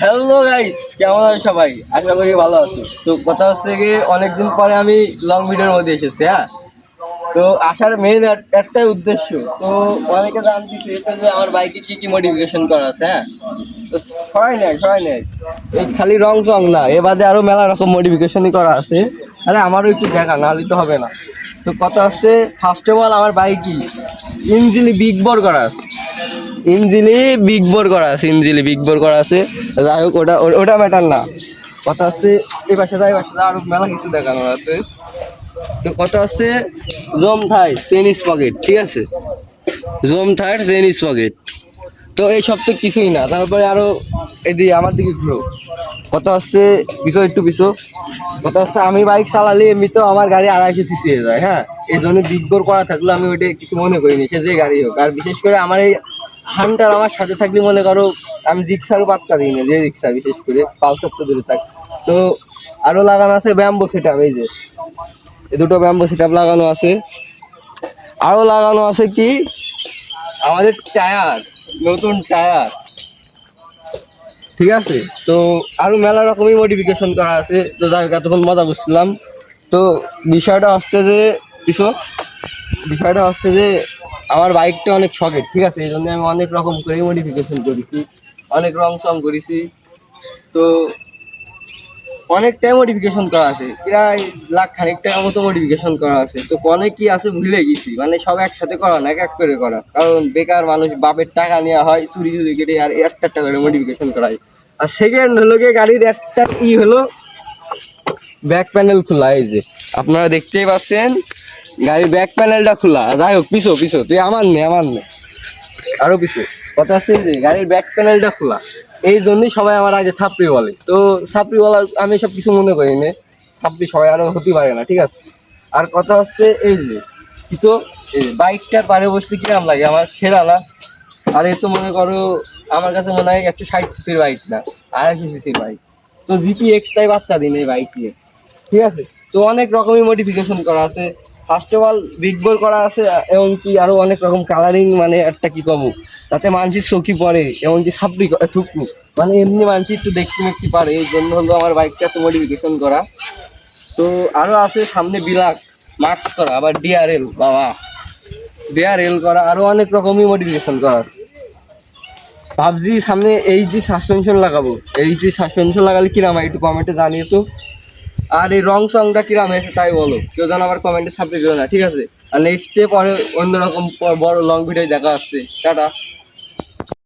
Hello guys, কেমন আছো সবাই? আশা করি ভালো আছো। তো কথা হচ্ছে কি, অনেকদিন পরে আমি লং ভিডিওর মধ্যে এসেছি। হ্যাঁ, তো আসার মেইন একটাই উদ্দেশ্য। তো অনেকে জানতে চেয়েছে যে আমার বাইকে কি কি মডিফিকেশন করা আছে। হ্যাঁ, তো সবাই নেই এই খালি রং চং না, এ বাদে আরো মেলা রকম মডিফিকেশনই করা আছে। আরে আমারও একটু দেখা নাহলে তো হবে না। তো কথা হচ্ছে, ফার্স্ট অফ অল আমার বাইকই ইঞ্জিলি বিগ বোর করা আছে। ইঞ্জিলি বিগ বোর করা আছে। যাই হোক, ওটা ওটা ম্যাটার না। কথা হচ্ছে, এই পাশে আরো মেলা কিছু দেখানোর আছে। তো কথা হচ্ছে, জোম থাই চেন স্পকেট, ঠিক আছে, জোম থাইয়ের চেন স্পকেট। তো এই সব তো কিছুই না, তারপরে আরো এদিকে আমার দিকে ঘুরো। কথা হচ্ছে, পিছু কথা হচ্ছে, আমি বাইক চালালে এমনিতেও আমার গাড়ি 250 সিসি হয়ে যায়। হ্যাঁ, এই জন্য বিগ বোর করা থাকলে আমি ওইটা কিছু মনে করিনি, সে যে গাড়ি হোক। আর বিশেষ করে আমার এই হান্টার আমার সাথে থাকলে মনে করো আমি জিক্সারও পাত্তা দিই না, যে জিক্সার বিশেষ করে পালসার তো দূরে থাক। তো আরো লাগানো আছে ব্যাম্বো সেটআপ, এই যে এই দুটো ব্যাম্বো সেটআপ লাগানো আছে। আরো লাগানো আছে কি, আমাদের টায়ার, নতুন টায়ার, ঠিক আছে। তো আরো মেলা রকমই মডিফিকেশন করা আছে। তো যাই হোক, এতক্ষণ মজা করছিলাম। তো বিষয়টা হচ্ছে যে কিছু বিষয়টা হচ্ছে যে আমার বাইকটা অনেক শখের, ঠিক আছে, এই জন্য আমি অনেক রকম করে মডিফিকেশন করেছি, অনেক রং চং করেছি। তো অনেকটাই মডিফিকেশন করা আছে, প্রায় লাখ খানিক টাকার মতো মডিফিকেশন করা আছে। তো অনেক কি আছে ভুলে গেছি, মানে সব একসাথে করা না, এক এক করে করা। কারণ বেকার মানুষ বাপের টাকা নেওয়া হয় চুরি চুরি কেটে, আর একটা করে মডিফিকেশন করা হয়। আর সেকেন্ড হলো গিয়ে গাড়ির একটা হলো ব্যাক প্যানেল খোলা, এই যে আপনারা দেখতেই পাচ্ছেন গাড়ির ব্যাক প্যানেলটা খোলা। যাই হোক, পিছো তুই আমার নে আরো পিছু। কথা হচ্ছে যে গাড়ির ব্যাক প্যানেলটা খোলা, এই জন্যই সবাই আমার আগে ছাপড়ি বলে। তো ছাপড়ি বলার আমি সব কিছু মনে করি না, ছাপড়ি সবাই আরো হতে পারে না, ঠিক আছে। আর কথা হচ্ছে এই যে কিছু, এই যে বাইকটার পারে বসতে কিরম লাগে আমার, সেরা না? আর এ তো মনে করো আমার কাছে মনে হয় 160 সিসির বাইক না, 250 সিসির বাইক। তো জিপি এক্সটাই বাচ্চা দিন এই বাইক নিয়ে, ঠিক আছে। তো অনেক রকমের মডিফিকেশন করা আছে। First of all big bore করা আছে, এবং কি আরো অনেক রকম কালারিং, মানে একটা কি কমু, তাতে মানসির চোখি পড়ে, এমনকি সাপড়ি ঠুকু, মানে এমনি মানসি একটু দেখতে দেখতে পারে, এই জন্য হলো আমার বাইকটা এত মডিফিকেশন করা। তো আরো আছে সামনে বিলাক মাস্ক করা, আবার ডিআরএল, বাবা ডিআরএল করা, আরো অনেক রকমই মডিফিকেশন করা আছে। ভাবছি সামনে এইচডি সাসপেনশন লাগাবো। এইচডি সাসপেনশন লাগালে কিরাম হয় একটু কমেন্টে জানিয়ে তো। আর এই রং সংটা কিরাম হয়েছে তাই বলো, কেউ যেন আবার কমেন্টে ছাপতে দিও না, ঠিক আছে। আর নেক্সট ডে পরে অন্যরকম বড় লং ভিডিও দেখা আসছে। টাটা।